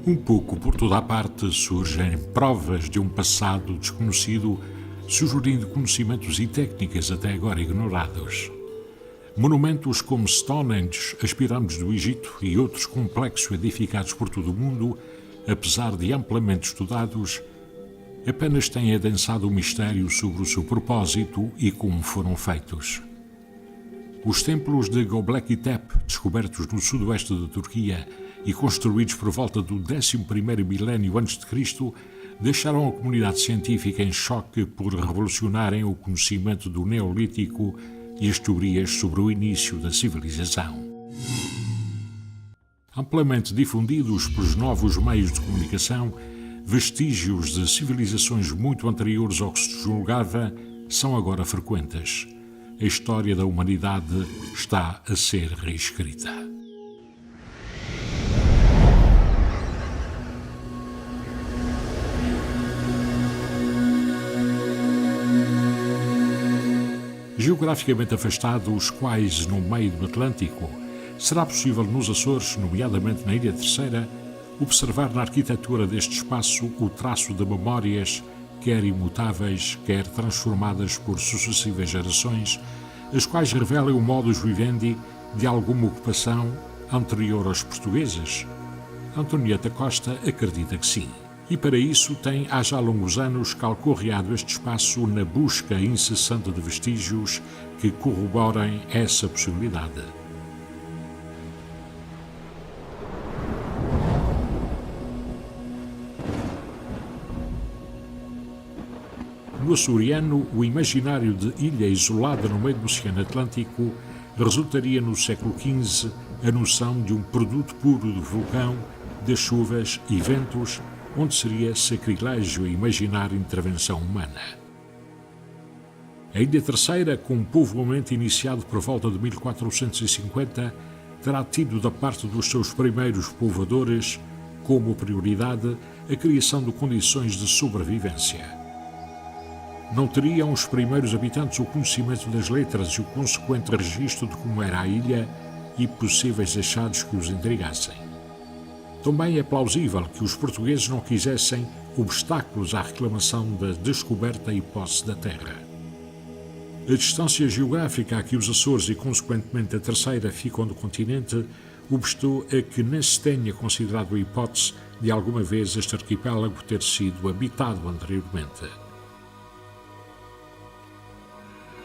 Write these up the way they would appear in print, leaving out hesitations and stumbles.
Um pouco por toda a parte surgem provas de um passado desconhecido, sugerindo conhecimentos e técnicas até agora ignorados. Monumentos como Stonehenge, as pirâmides do Egito e outros complexos edificados por todo o mundo, apesar de amplamente estudados, apenas têm adensado o mistério sobre o seu propósito e como foram feitos. Os templos de Göbekli Tepe, descobertos no sudoeste da Turquia e construídos por volta do 11º milénio a.C., deixaram a comunidade científica em choque por revolucionarem o conhecimento do Neolítico e as teorias sobre o início da civilização. Amplamente difundidos pelos novos meios de comunicação, vestígios de civilizações muito anteriores ao que se julgava são agora frequentes. A história da humanidade está a ser reescrita. Geograficamente afastados, quase no meio do Atlântico, será possível nos Açores, nomeadamente na Ilha Terceira, observar na arquitetura deste espaço o traço de memórias, quer imutáveis, quer transformadas por sucessivas gerações, as quais revelam o modus vivendi de alguma ocupação anterior aos portugueses? Antonieta Costa acredita que sim. E para isso tem há já longos anos calcorreado este espaço na busca incessante de vestígios que corroborem essa possibilidade. No açoriano, o imaginário de ilha isolada no meio do Oceano Atlântico resultaria no século XV a noção de um produto puro do vulcão, das chuvas e ventos, onde seria sacrilégio imaginar intervenção humana. A Ilha Terceira, com um povoamento iniciado por volta de 1450, terá tido da parte dos seus primeiros povoadores como prioridade a criação de condições de sobrevivência. Não teriam os primeiros habitantes o conhecimento das letras e o consequente registro de como era a ilha e possíveis achados que os intrigassem. Também é plausível que os portugueses não quisessem obstáculos à reclamação da descoberta e posse da terra. A distância geográfica a que os Açores e, consequentemente, a Terceira ficam do continente obstou a que nem se tenha considerado a hipótese de alguma vez este arquipélago ter sido habitado anteriormente.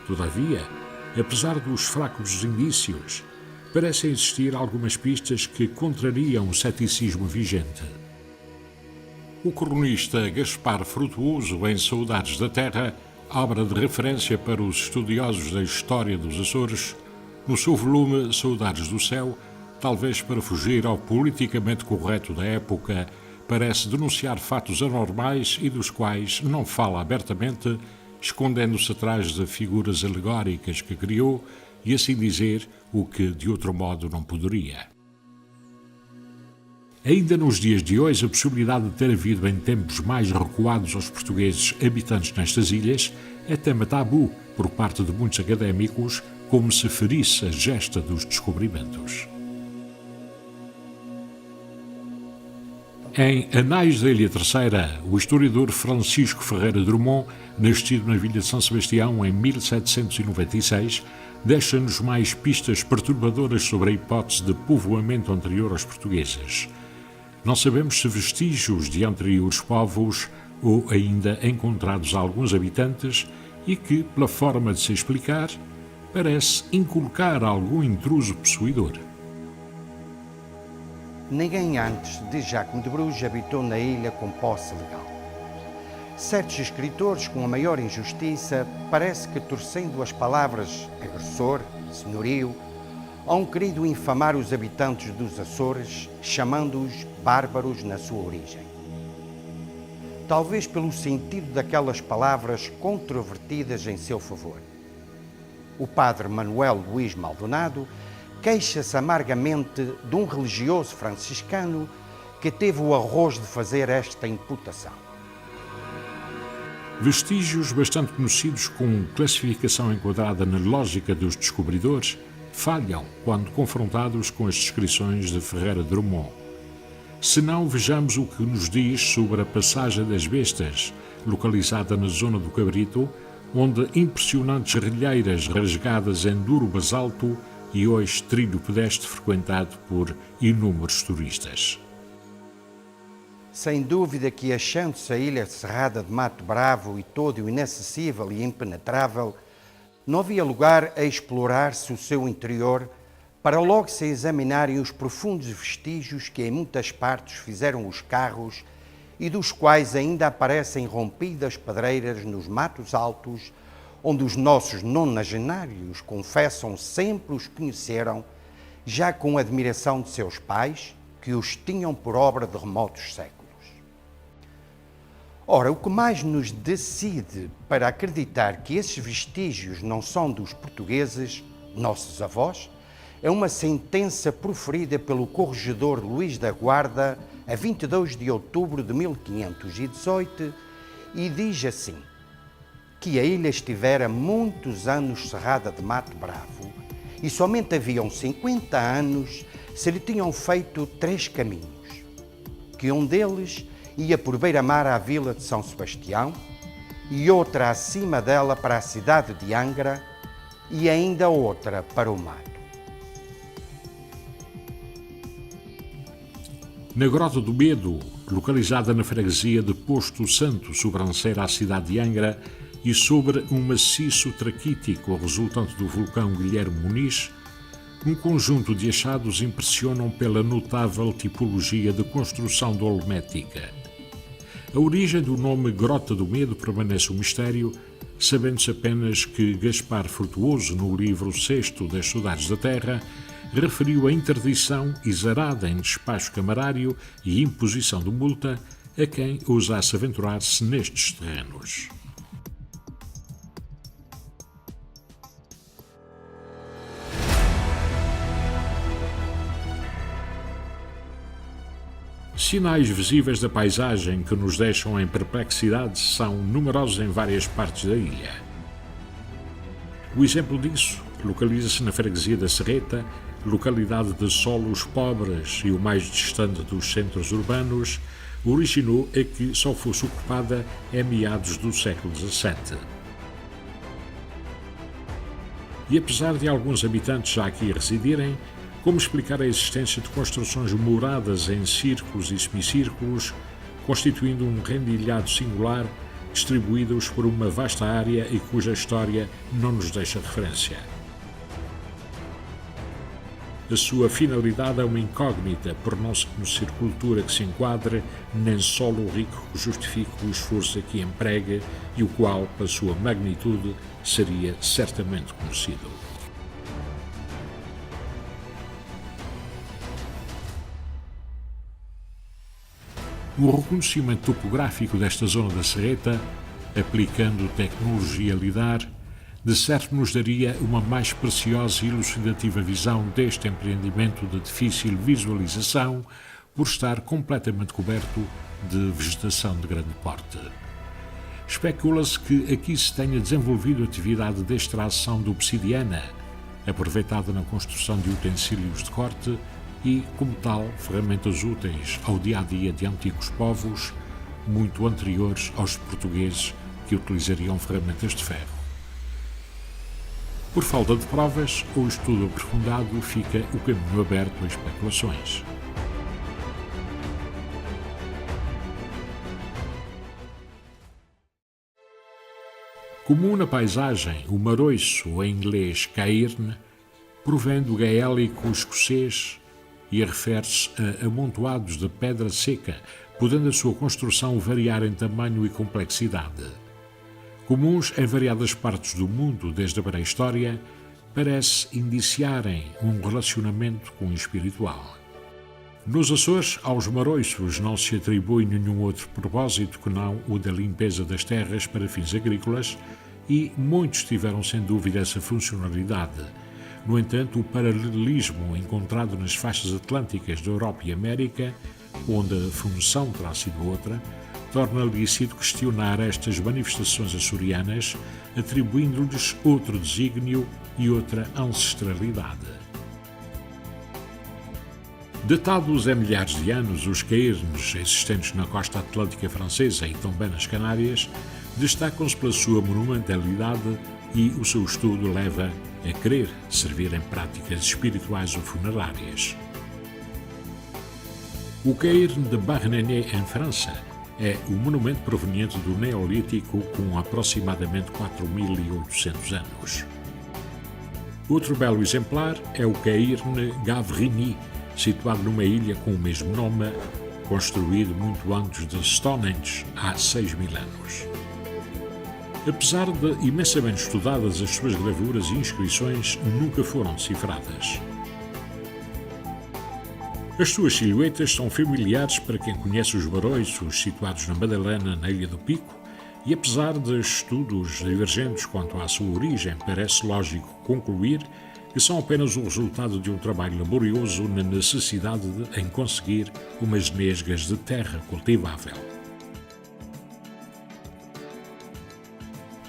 Todavia, apesar dos fracos indícios, parecem existir algumas pistas que contrariam o ceticismo vigente. O cronista Gaspar Frutuoso, em Saudades da Terra, obra de referência para os estudiosos da história dos Açores, no seu volume Saudades do Céu, talvez para fugir ao politicamente correto da época, parece denunciar fatos anormais e dos quais não fala abertamente, escondendo-se atrás de figuras alegóricas que criou e, assim dizer, o que de outro modo não poderia. Ainda nos dias de hoje, a possibilidade de ter havido em tempos mais recuados aos portugueses habitantes nestas ilhas é tema tabu por parte de muitos académicos, como se ferisse a gesta dos descobrimentos. Em Anais da Ilha Terceira, o historiador Francisco Ferreira Drummond, nascido na Vila de São Sebastião em 1796, deixa-nos mais pistas perturbadoras sobre a hipótese de povoamento anterior aos portugueses. Não sabemos se vestígios de anteriores povos ou ainda encontrados alguns habitantes e que, pela forma de se explicar, parece inculcar algum intruso possuidor. Ninguém antes de Jacques de Bruges habitou na ilha com posse legal. Certos escritores, com a maior injustiça, parece que, torcendo as palavras agressor, senhorio, hão querido infamar os habitantes dos Açores, chamando-os bárbaros na sua origem. Talvez pelo sentido daquelas palavras controvertidas em seu favor. O padre Manuel Luís Maldonado queixa-se amargamente de um religioso franciscano que teve o arrojo de fazer esta imputação. Vestígios bastante conhecidos com classificação enquadrada na lógica dos descobridores falham quando confrontados com as descrições de Ferreira Drummond. Se não, vejamos o que nos diz sobre a Passagem das Bestas, localizada na zona do Cabrito, onde impressionantes relheiras rasgadas em duro basalto e hoje trilho pedestre frequentado por inúmeros turistas. Sem dúvida que, achando-se a ilha cerrada de Mato Bravo e todo inacessível e impenetrável, não havia lugar a explorar-se o seu interior para logo se examinarem os profundos vestígios que em muitas partes fizeram os carros e dos quais ainda aparecem rompidas pedreiras nos matos altos, onde os nossos nonagenários confessam sempre os conheceram, já com admiração de seus pais, que os tinham por obra de remotos séculos. Ora, o que mais nos decide para acreditar que esses vestígios não são dos portugueses, nossos avós, é uma sentença proferida pelo corregedor Luís da Guarda a 22 de outubro de 1518 e diz assim, que a ilha estivera muitos anos cerrada de Mato Bravo e somente haviam 50 anos se lhe tinham feito 3 caminhos, que um deles ia por beira-mar à vila de São Sebastião e outra acima dela para a cidade de Angra e ainda outra para o mar. Na Grota do Medo, localizada na freguesia de Posto Santo, sobranceira à cidade de Angra, e sobre um maciço traquítico resultante do vulcão Guilherme Muniz, um conjunto de achados impressionam pela notável tipologia de construção dolomética. A origem do nome Grota do Medo permanece um mistério, sabendo-se apenas que Gaspar Frutuoso, no livro VI das Saudades da Terra, referiu a interdição exarada em despacho camarário e imposição de multa a quem ousasse aventurar-se nestes terrenos. Sinais visíveis da paisagem que nos deixam em perplexidade são numerosos em várias partes da ilha. O exemplo disso localiza-se na freguesia da Serreta, localidade de solos pobres e o mais distante dos centros urbanos, originou a que só fosse ocupada em meados do século XVII. E apesar de alguns habitantes já aqui residirem, como explicar a existência de construções moradas em círculos e semicírculos, constituindo um rendilhado singular, distribuídos por uma vasta área e cuja história não nos deixa referência? A sua finalidade é uma incógnita, por não se conhecer cultura que se enquadre, nem solo rico que justifique o esforço a que emprega e o qual, pela sua magnitude, seria certamente conhecido. O reconhecimento topográfico desta zona da Serreta, aplicando tecnologia LIDAR, de certo nos daria uma mais preciosa e elucidativa visão deste empreendimento de difícil visualização por estar completamente coberto de vegetação de grande porte. Especula-se que aqui se tenha desenvolvido atividade de extração de obsidiana, aproveitada na construção de utensílios de corte e, como tal, ferramentas úteis ao dia-a-dia de antigos povos, muito anteriores aos portugueses que utilizariam ferramentas de ferro. Por falta de provas ou estudo aprofundado, fica o caminho aberto a especulações. Comum na paisagem, o maroiço, em inglês cairn, provém do gaélico escocês e refere-se a amontoados de pedra seca, podendo a sua construção variar em tamanho e complexidade. Comuns em variadas partes do mundo desde a pré-história, parece indiciarem um relacionamento com o espiritual. Nos Açores, aos maroiços não se atribui nenhum outro propósito que não o da limpeza das terras para fins agrícolas e muitos tiveram sem dúvida essa funcionalidade. No entanto, o paralelismo encontrado nas faixas atlânticas da Europa e América, onde a função terá sido outra, torna lícito questionar estas manifestações açorianas, atribuindo-lhes outro desígnio e outra ancestralidade. Datados a milhares de anos, os cairns existentes na costa atlântica francesa e também nas Canárias destacam-se pela sua monumentalidade e o seu estudo leva a querer servir em práticas espirituais ou funerárias. O cairn de Barnagné, em França, é um monumento proveniente do Neolítico com aproximadamente 4.800 anos. Outro belo exemplar é o cairn Gavrini, situado numa ilha com o mesmo nome, construído muito antes de Stonehenge, há 6.000 anos. Apesar de imensamente estudadas, as suas gravuras e inscrições nunca foram decifradas. As suas silhuetas são familiares para quem conhece os baroiços situados na Madalena, na Ilha do Pico, e apesar de estudos divergentes quanto à sua origem, parece lógico concluir que são apenas o resultado de um trabalho laborioso na necessidade em conseguir umas nesgas de terra cultivável.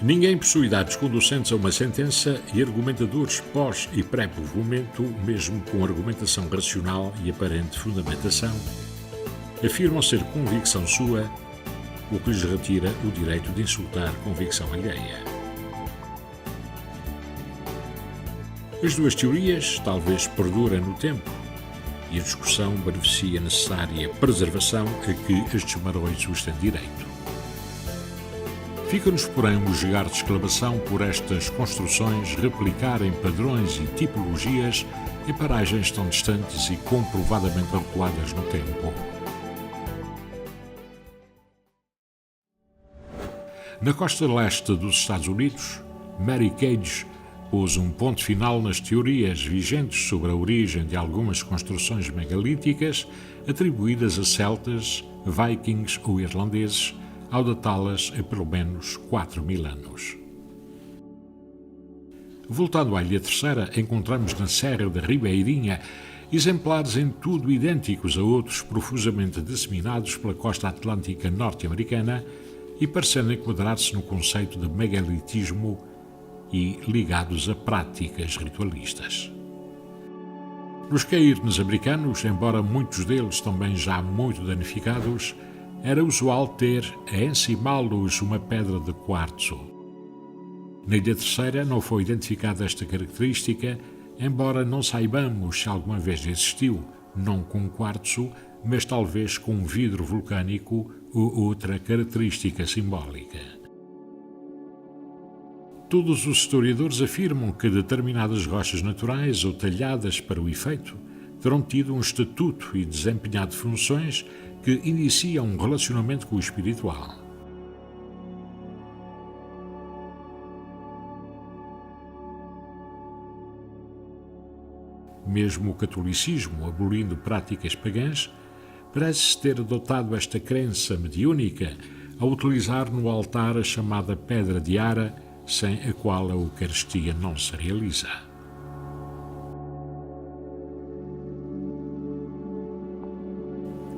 Ninguém possui dados conducentes a uma sentença e argumentadores pós e pré-povoamento, mesmo com argumentação racional e aparente fundamentação, afirmam ser convicção sua, o que lhes retira o direito de insultar convicção alheia. As duas teorias talvez perdurem no tempo e a discussão beneficia a necessária preservação a que estes baroiços têm direito. Fica-nos, porém, um jogar de exclamação por estas construções replicarem padrões e tipologias em paragens tão distantes e comprovadamente recuadas no tempo. Na costa leste dos Estados Unidos, Mary Cage pôs um ponto final nas teorias vigentes sobre a origem de algumas construções megalíticas atribuídas a celtas, vikings ou irlandeses, ao datá-las a pelo menos 4.000 anos. Voltando à Ilha Terceira, encontramos na Serra da Ribeirinha exemplares em tudo idênticos a outros profusamente disseminados pela costa atlântica norte-americana e parecendo enquadrar-se no conceito de megalitismo e ligados a práticas ritualistas. Nos cairns americanos, embora muitos deles também já muito danificados, era usual ter a encimá-los uma pedra de quartzo. Na Ilha Terceira não foi identificada esta característica, embora não saibamos se alguma vez existiu, não com quartzo, mas talvez com vidro vulcânico ou outra característica simbólica. Todos os historiadores afirmam que determinadas rochas naturais ou talhadas para o efeito terão tido um estatuto e desempenhado funções que iniciam um relacionamento com o espiritual. Mesmo o catolicismo, abolindo práticas pagãs, parece ter adotado esta crença mediúnica ao utilizar no altar a chamada pedra de Ara, sem a qual a Eucaristia não se realiza.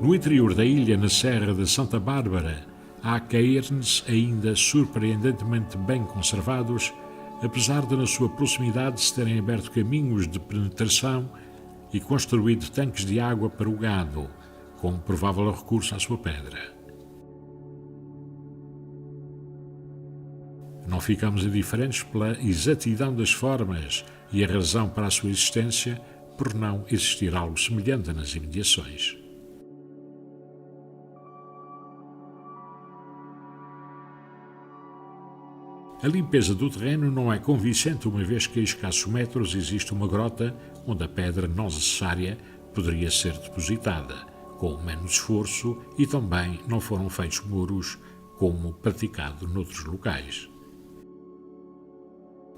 No interior da ilha, na Serra de Santa Bárbara, há cairns ainda surpreendentemente bem conservados, apesar de na sua proximidade se terem aberto caminhos de penetração e construído tanques de água para o gado, com provável recurso à sua pedra. Não ficamos indiferentes pela exatidão das formas e a razão para a sua existência, por não existir algo semelhante nas imediações. A limpeza do terreno não é convincente, uma vez que a escassos metros existe uma grota onde a pedra não necessária poderia ser depositada, com menos esforço, e também não foram feitos muros, como praticado noutros locais.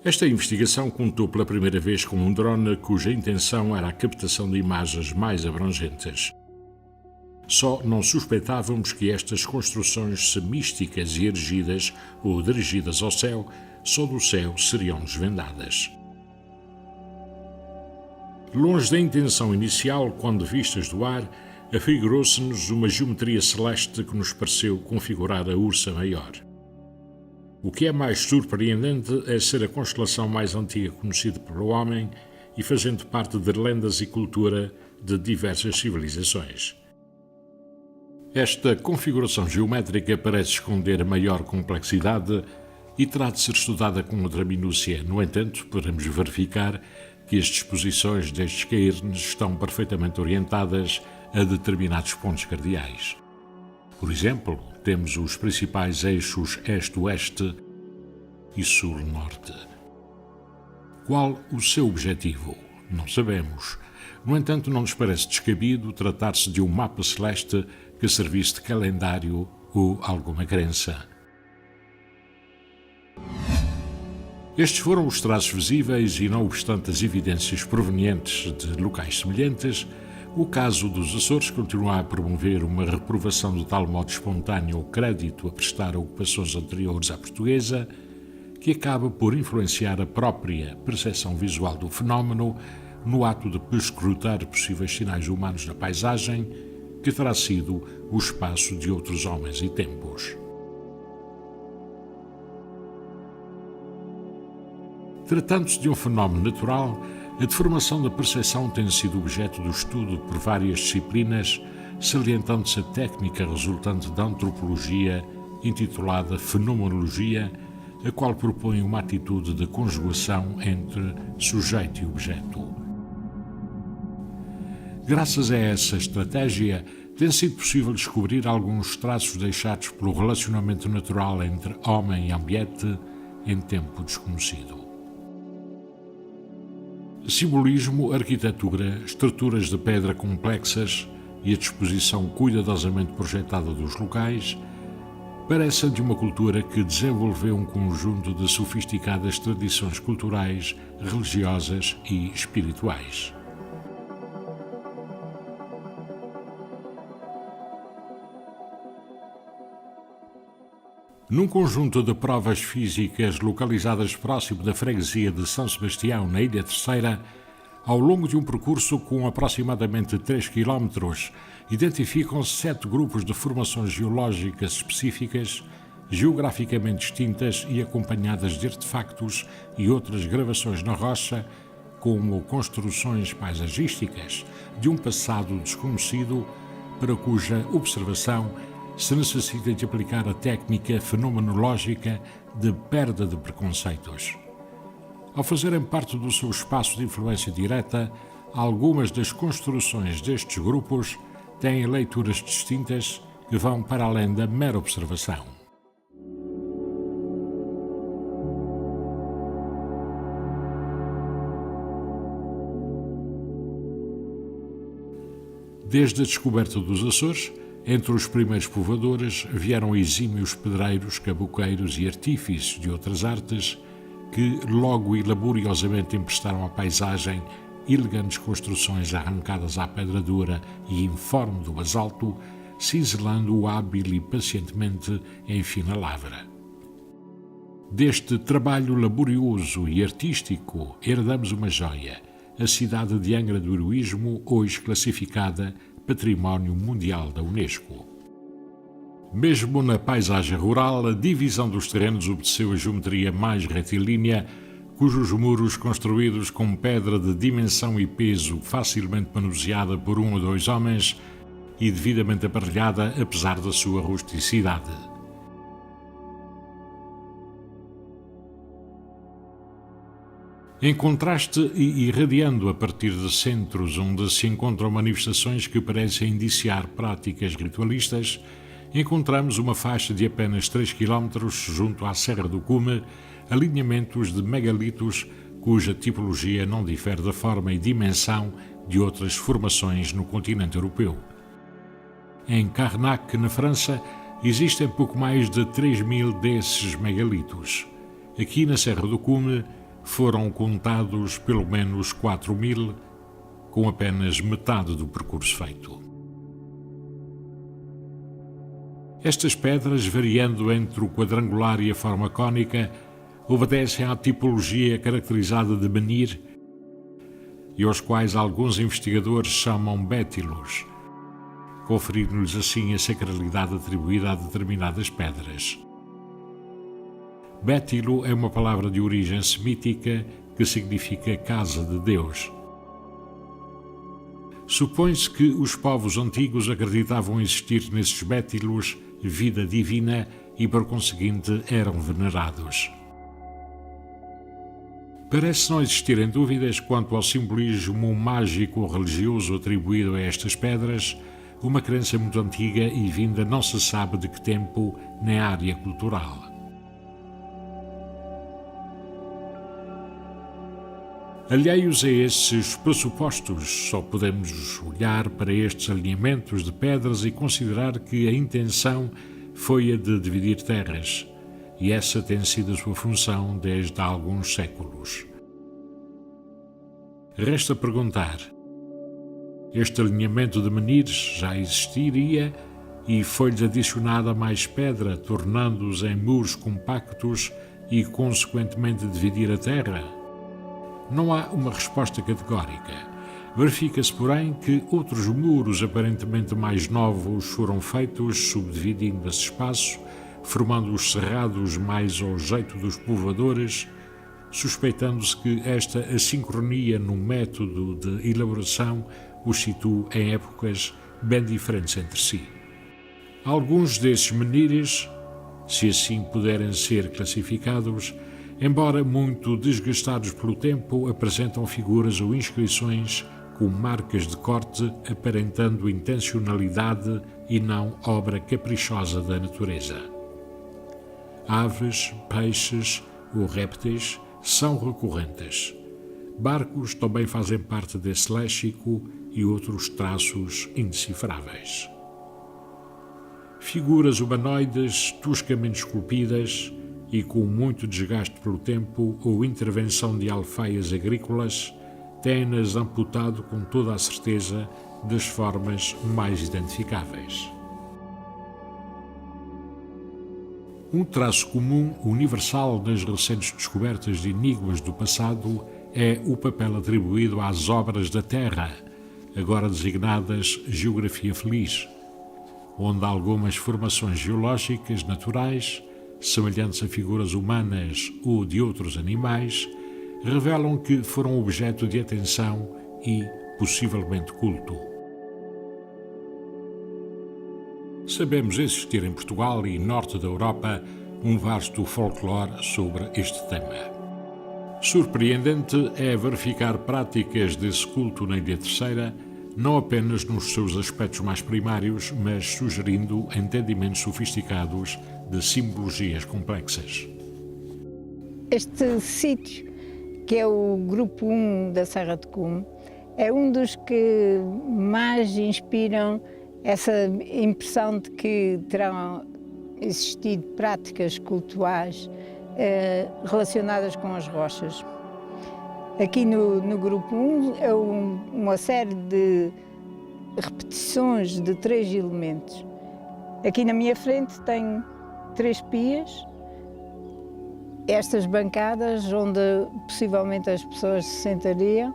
Esta investigação contou pela primeira vez com um drone cuja intenção era a captação de imagens mais abrangentes. Só não suspeitávamos que estas construções semísticas e erigidas ou dirigidas ao céu, só do céu seriam desvendadas. Longe da intenção inicial, quando vistas do ar, afigurou-se-nos uma geometria celeste que nos pareceu configurar a Ursa Maior. O que é mais surpreendente é ser a constelação mais antiga conhecida pelo homem e fazendo parte de lendas e cultura de diversas civilizações. Esta configuração geométrica parece esconder maior complexidade e terá de ser estudada com outra minúcia. No entanto, podemos verificar que as disposições destes cairns estão perfeitamente orientadas a determinados pontos cardeais. Por exemplo, temos os principais eixos este-oeste e sul-norte. Qual o seu objetivo? Não sabemos. No entanto, não nos parece descabido tratar-se de um mapa celeste que servisse de calendário ou alguma crença. Estes foram os traços visíveis e, não obstante as evidências provenientes de locais semelhantes, o caso dos Açores continua a promover uma reprovação de tal modo espontâneo ao crédito a prestar a ocupações anteriores à portuguesa, que acaba por influenciar a própria percepção visual do fenómeno no ato de perscrutar possíveis sinais humanos na paisagem, que terá sido o espaço de outros homens e tempos. Tratando-se de um fenómeno natural, a deformação da percepção tem sido objeto do estudo por várias disciplinas, salientando-se a técnica resultante da antropologia, intitulada fenomenologia, a qual propõe uma atitude de conjugação entre sujeito e objeto. Graças a essa estratégia, tem sido possível descobrir alguns traços deixados pelo relacionamento natural entre homem e ambiente em tempo desconhecido. Simbolismo, arquitetura, estruturas de pedra complexas e a disposição cuidadosamente projetada dos locais parecem de uma cultura que desenvolveu um conjunto de sofisticadas tradições culturais, religiosas e espirituais. Num conjunto de provas físicas localizadas próximo da freguesia de São Sebastião, na Ilha Terceira, ao longo de um percurso com aproximadamente 3 km, identificam-se 7 grupos de formações geológicas específicas, geograficamente distintas e acompanhadas de artefactos e outras gravações na rocha, como construções paisagísticas de um passado desconhecido, para cuja observação se necessita de aplicar a técnica fenomenológica de perda de preconceitos. Ao fazerem parte do seu espaço de influência direta, algumas das construções destes grupos têm leituras distintas que vão para além da mera observação. Desde a descoberta dos Açores, entre os primeiros povoadores vieram exímios pedreiros, caboqueiros e artífices de outras artes que logo e laboriosamente emprestaram à paisagem elegantes construções arrancadas à pedra dura e informe do basalto, cinzelando-o hábil e pacientemente em fina lavra. Deste trabalho laborioso e artístico herdamos uma joia, a cidade de Angra do Heroísmo, hoje classificada Património Mundial da Unesco. Mesmo na paisagem rural, a divisão dos terrenos obedeceu a geometria mais retilínea, cujos muros construídos com pedra de dimensão e peso facilmente manuseada por 1 ou 2 homens e devidamente aparelhada apesar da sua rusticidade. Em contraste e irradiando a partir de centros onde se encontram manifestações que parecem indiciar práticas ritualistas, encontramos uma faixa de apenas 3 km junto à Serra do Cume, alinhamentos de megalitos cuja tipologia não difere da forma e dimensão de outras formações no continente europeu. Em Carnac, na França, existem pouco mais de 3.000 desses megalitos. Aqui na Serra do Cume, foram contados pelo menos 4.000, com apenas metade do percurso feito. Estas pedras, variando entre o quadrangular e a forma cônica, obedecem à tipologia caracterizada de menhir e aos quais alguns investigadores chamam bétilos, conferindo-lhes assim a sacralidade atribuída a determinadas pedras. Bétilo é uma palavra de origem semítica que significa casa de Deus. Supõe-se que os povos antigos acreditavam existir nesses bétilos vida divina e, por conseguinte, eram venerados. Parece não existirem dúvidas quanto ao simbolismo mágico ou religioso atribuído a estas pedras, uma crença muito antiga e vinda não se sabe de que tempo na área cultural. Alheios a esses pressupostos, só podemos olhar para estes alinhamentos de pedras e considerar que a intenção foi a de dividir terras, e essa tem sido a sua função desde há alguns séculos. Resta perguntar: este alinhamento de menires já existiria e foi-lhes adicionada mais pedra, tornando-os em muros compactos e, consequentemente, dividir a terra? Não há uma resposta categórica. Verifica-se, porém, que outros muros aparentemente mais novos foram feitos, subdividindo esse espaço, formando os cerrados mais ao jeito dos povoadores, suspeitando-se que esta assincronia no método de elaboração os situa em épocas bem diferentes entre si. Alguns desses menires, se assim puderem ser classificados, embora muito desgastados pelo tempo, apresentam figuras ou inscrições com marcas de corte aparentando intencionalidade e não obra caprichosa da natureza. Aves, peixes ou répteis são recorrentes. Barcos também fazem parte desse léxico e outros traços indecifráveis. Figuras humanoides toscamente esculpidas e com muito desgaste pelo tempo ou intervenção de alfaias agrícolas, têm-nas amputado com toda a certeza das formas mais identificáveis. Um traço comum, universal nas recentes descobertas de enigmas do passado é o papel atribuído às obras da Terra, agora designadas Geografia Feliz, onde algumas formações geológicas naturais, semelhantes a figuras humanas ou de outros animais, revelam que foram objeto de atenção e, possivelmente, culto. Sabemos existir em Portugal e norte da Europa um vasto folclore sobre este tema. Surpreendente é verificar práticas desse culto na Ilha Terceira, não apenas nos seus aspectos mais primários, mas sugerindo entendimentos sofisticados de simbologias complexas. Este sítio, que é o Grupo 1 da Serra de Cume, é um dos que mais inspiram essa impressão de que terão existido práticas cultuais relacionadas com as rochas. Aqui no Grupo 1 é uma série de repetições de 3 elementos. Aqui na minha frente tenho 3 pias, estas bancadas onde possivelmente as pessoas se sentariam.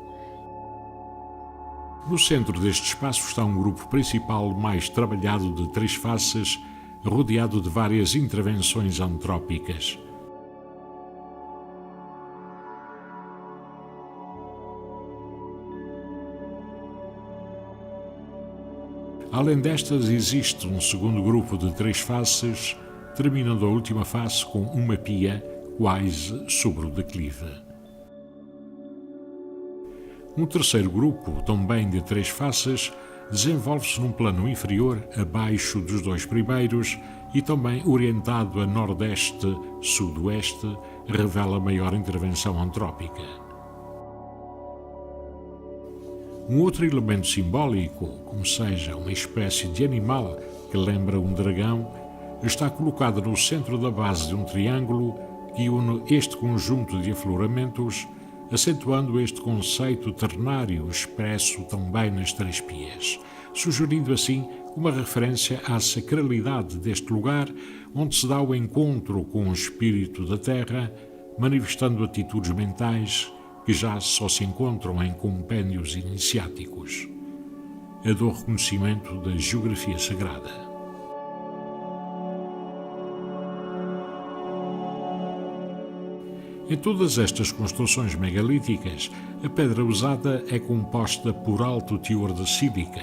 No centro deste espaço está um grupo principal mais trabalhado de 3 faces, rodeado de várias intervenções antrópicas. Além destas, existe um segundo grupo de 3 faces, terminando a última face com uma pia quase sobre o declive. Um terceiro grupo, também de 3 faces, desenvolve-se num plano inferior, abaixo dos 2 primeiros, e também orientado a nordeste-sudoeste, revela maior intervenção antrópica. Um outro elemento simbólico, como seja uma espécie de animal que lembra um dragão, está colocado no centro da base de um triângulo que une este conjunto de afloramentos, acentuando este conceito ternário expresso também nas 3 pias, sugerindo assim uma referência à sacralidade deste lugar onde se dá o encontro com o espírito da terra, manifestando atitudes mentais que já só se encontram em compêndios iniciáticos. A do reconhecimento da geografia sagrada. Em todas estas construções megalíticas, a pedra usada é composta por alto teor de sílica.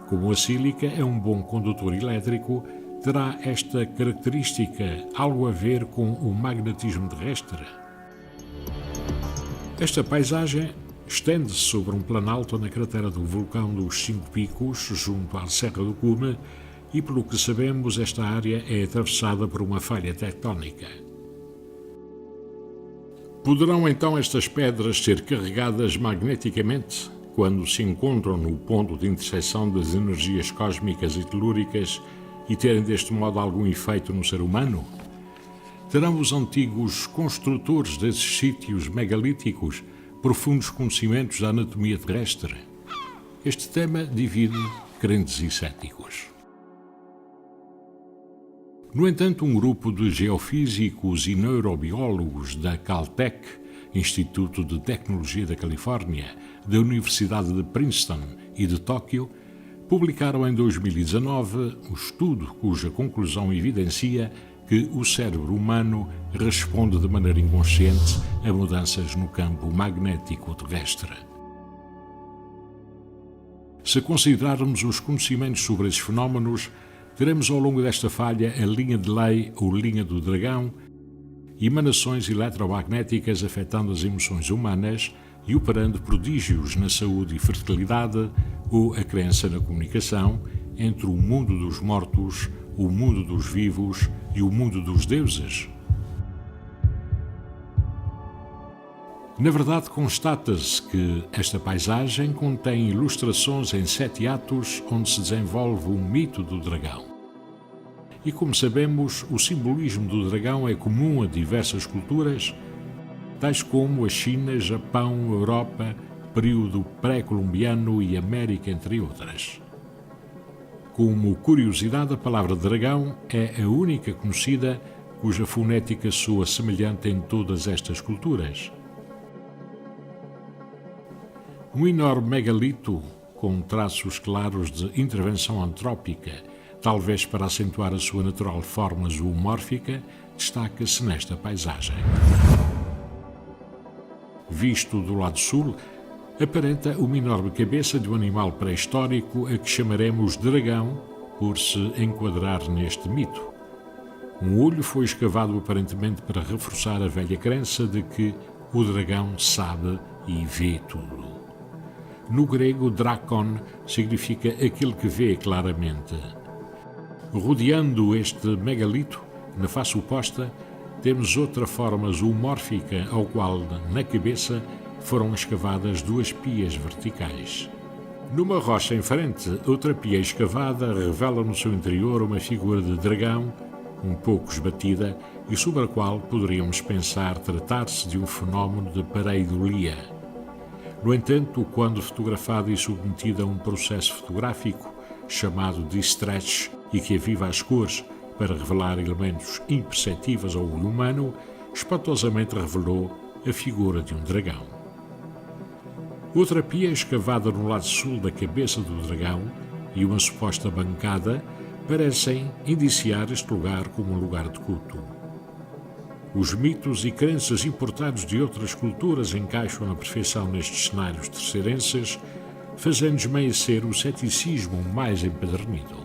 Como a sílica é um bom condutor elétrico, terá esta característica algo a ver com o magnetismo terrestre. Esta paisagem estende-se sobre um planalto na cratera do vulcão dos Cinco Picos, junto à Serra do Cume, e pelo que sabemos, esta área é atravessada por uma falha tectónica. Poderão então estas pedras ser carregadas magneticamente quando se encontram no ponto de interseção das energias cósmicas e telúricas e terem deste modo algum efeito no ser humano? Terão os antigos construtores desses sítios megalíticos profundos conhecimentos da anatomia terrestre? Este tema divide crentes e céticos. No entanto, um grupo de geofísicos e neurobiólogos da Caltech, Instituto de Tecnologia da Califórnia, da Universidade de Princeton e de Tóquio, publicaram em 2019 um estudo cuja conclusão evidencia que o cérebro humano responde de maneira inconsciente a mudanças no campo magnético terrestre. Se considerarmos os conhecimentos sobre esses fenómenos, teremos ao longo desta falha a linha de Ley ou linha do dragão, emanações eletromagnéticas afetando as emoções humanas e operando prodígios na saúde e fertilidade, ou a crença na comunicação entre o mundo dos mortos, o mundo dos vivos e o mundo dos deuses. Na verdade, constata-se que esta paisagem contém ilustrações em 7 atos onde se desenvolve o mito do dragão. E como sabemos, o simbolismo do dragão é comum a diversas culturas, tais como a China, Japão, Europa, período pré-colombiano e América, entre outras. Como curiosidade, a palavra dragão é a única conhecida cuja fonética soa semelhante em todas estas culturas. Um enorme megalito com traços claros de intervenção antrópica, talvez para acentuar a sua natural forma zoomórfica, destaca-se nesta paisagem. Visto do lado sul, aparenta uma enorme cabeça de um animal pré-histórico a que chamaremos dragão, por se enquadrar neste mito. Um olho foi escavado aparentemente para reforçar a velha crença de que o dragão sabe e vê tudo. No grego, drakon significa aquele que vê claramente. Rodeando este megalito, na face oposta, temos outra forma zoomórfica ao qual, na cabeça, foram escavadas 2 pias verticais. Numa rocha em frente, outra pia escavada revela no seu interior uma figura de dragão, um pouco esbatida, e sobre a qual poderíamos pensar tratar-se de um fenómeno de pareidolia. No entanto, quando fotografada e submetida a um processo fotográfico chamado de stretch e que aviva as cores para revelar elementos imperceptíveis ao olho humano, espantosamente revelou a figura de um dragão. Outra pia escavada no lado sul da cabeça do dragão e uma suposta bancada parecem indiciar este lugar como um lugar de culto. Os mitos e crenças importados de outras culturas encaixam na perfeição nestes cenários terceirenses, fazendo esmaecer o ceticismo mais empedernido.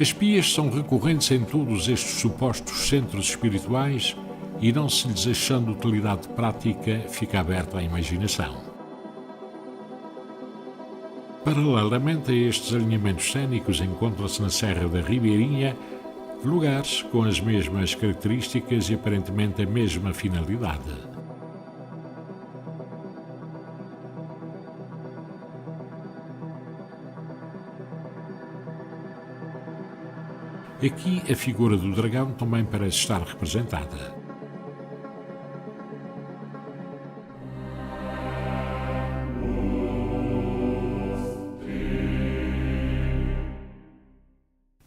As pias são recorrentes em todos estes supostos centros espirituais e, não se lhes achando utilidade prática, fica aberta à imaginação. Paralelamente a estes alinhamentos cênicos, encontra-se na Serra da Ribeirinha lugares com as mesmas características e aparentemente a mesma finalidade. Aqui a figura do dragão também parece estar representada.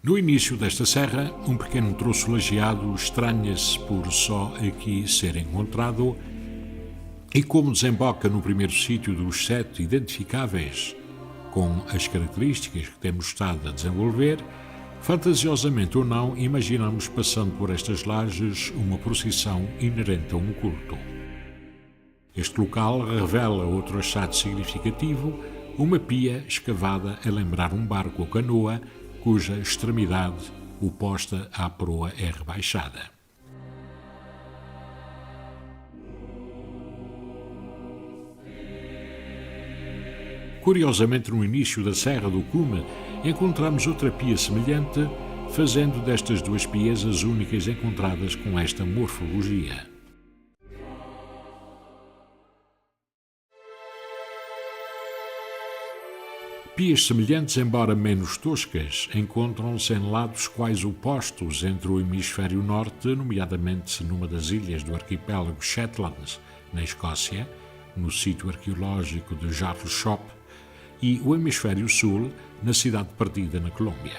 No início desta serra, um pequeno troço lajeado estranha-se por só aqui ser encontrado e, como desemboca no primeiro sítio dos 7 identificáveis com as características que temos estado a desenvolver, Fantasiosamente ou não, imaginamos passando por estas lajes uma procissão inerente a um culto. Este local revela outro achado significativo, uma pia escavada a lembrar um barco ou canoa, cuja extremidade oposta à proa é rebaixada. Curiosamente, no início da Serra do Cume, encontramos outra pia semelhante, fazendo destas duas pias as únicas encontradas com esta morfologia. Pias semelhantes, embora menos toscas, encontram-se em lados quase opostos entre o hemisfério norte, nomeadamente numa das ilhas do arquipélago Shetlands, na Escócia, no sítio arqueológico de Jarl Shop, e o hemisfério sul, na cidade perdida na Colômbia.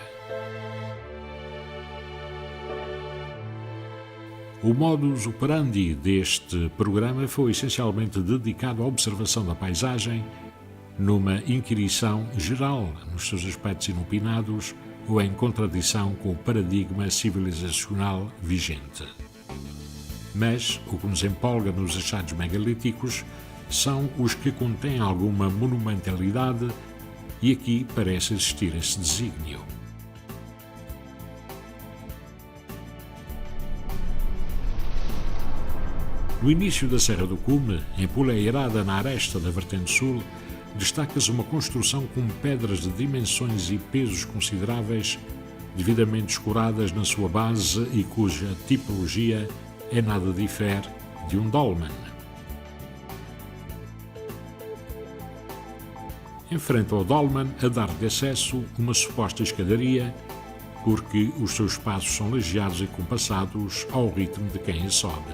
O modus operandi deste programa foi essencialmente dedicado à observação da paisagem, numa inquirição geral nos seus aspectos inopinados ou em contradição com o paradigma civilizacional vigente. Mas o que nos empolga nos achados megalíticos são os que contêm alguma monumentalidade, e aqui parece existir esse desígnio. No início da Serra do Cume, empoleirada na aresta da vertente sul, destaca-se uma construção com pedras de dimensões e pesos consideráveis, devidamente escuradas na sua base e cuja tipologia é nada difere de um dolmen. Em frente ao dolmen, a dar de acesso uma suposta escadaria, porque os seus passos são lajeados e compassados ao ritmo de quem a sobe.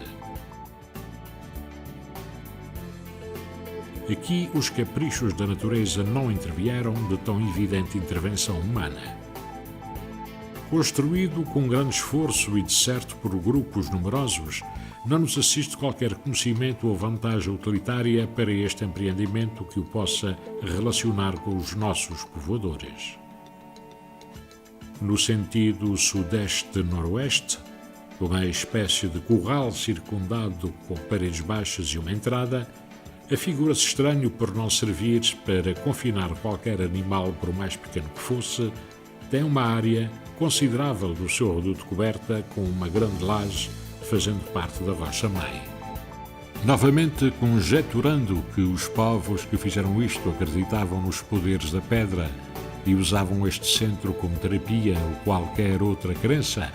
Aqui os caprichos da natureza não intervieram de tão evidente intervenção humana. Construído com grande esforço e de certo por grupos numerosos, não nos assiste qualquer conhecimento ou vantagem utilitária para este empreendimento que o possa relacionar com os nossos povoadores. No sentido sudeste-noroeste, uma espécie de curral circundado com paredes baixas e uma entrada, afigura-se estranho por não servir para confinar qualquer animal, por mais pequeno que fosse, tem uma área considerável do seu reduto coberta com uma grande laje fazendo parte da rocha-mãe. Novamente, conjeturando que os povos que fizeram isto acreditavam nos poderes da pedra e usavam este centro como terapia ou qualquer outra crença,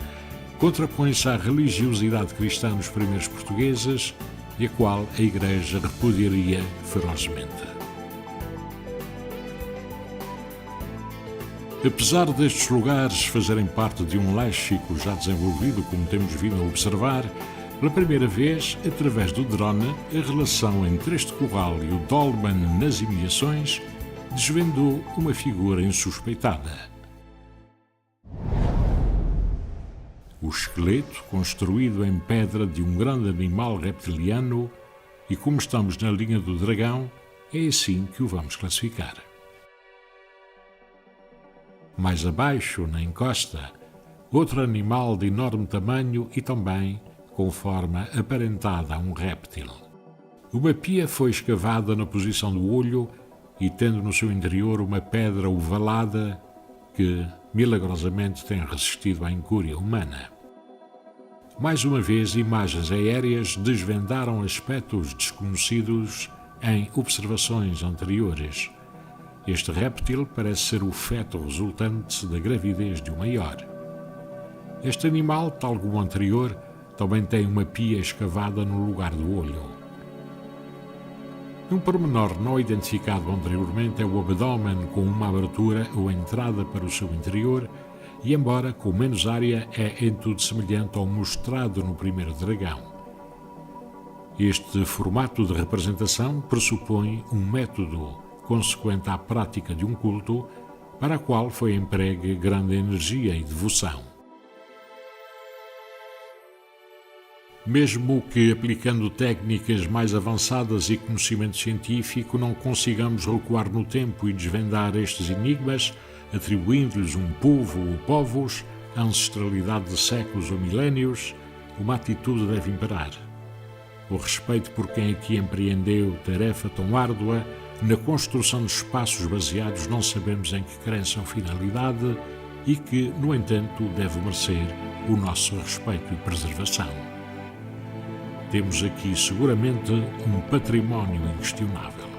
contrapõe-se à religiosidade cristã nos primeiros portugueses, e a qual a Igreja repudiaria ferozmente. Apesar destes lugares fazerem parte de um léxico já desenvolvido, como temos vindo a observar, pela primeira vez, através do drone, a relação entre este curral e o dolmen nas imediações desvendou uma figura insuspeitada. O esqueleto, construído em pedra de um grande animal reptiliano, e como estamos na linha do dragão, é assim que o vamos classificar. Mais abaixo, na encosta, outro animal de enorme tamanho e também com forma aparentada a um réptil. Uma pia foi escavada na posição do olho e tendo no seu interior uma pedra ovalada que, milagrosamente, tem resistido à incúria humana. Mais uma vez, imagens aéreas desvendaram aspectos desconhecidos em observações anteriores. Este réptil parece ser o feto resultante da gravidez de um maior. Este animal, tal como o anterior, também tem uma pia escavada no lugar do olho. Um pormenor não identificado anteriormente é o abdômen com uma abertura ou entrada para o seu interior e, embora com menos área, é em tudo semelhante ao mostrado no primeiro dragão. Este formato de representação pressupõe um método consequente à prática de um culto para a qual foi empregue grande energia e devoção. Mesmo que aplicando técnicas mais avançadas e conhecimento científico não consigamos recuar no tempo e desvendar estes enigmas, atribuindo-lhes um povo ou povos, ancestralidade de séculos ou milénios, uma atitude deve imperar: o respeito por quem aqui empreendeu tarefa tão árdua na construção de espaços baseados não sabemos em que crença ou finalidade e que, no entanto, deve merecer o nosso respeito e preservação. Temos aqui seguramente um património inquestionável.